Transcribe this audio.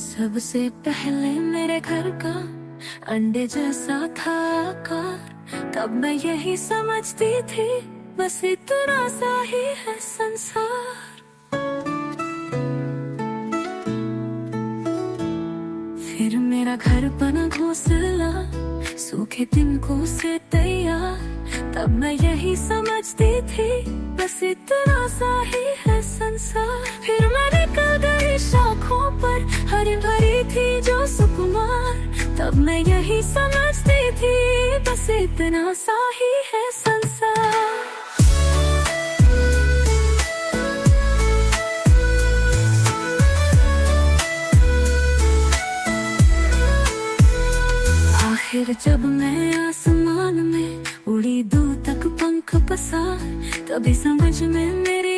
सबसे पहले मेरे घर का अंडे जैसा था आकार, तब मैं यही समझती थी बस इतना सा ही है संसार। फिर मेरा घर बना घोंसला, सूखे तिनकों से तैयार, तब मैं यही समझती थी बस इतना सा ही है संसार। फिर मैं निकल गई शाखों पर, हरी भरी थी जो सुकुमार, तब मैं यही समझती थी बस इतना सा ही है संसार। फिर जब मैं आसमान में उड़ी दूर तक पंख पसार, तभी समझ में मेरी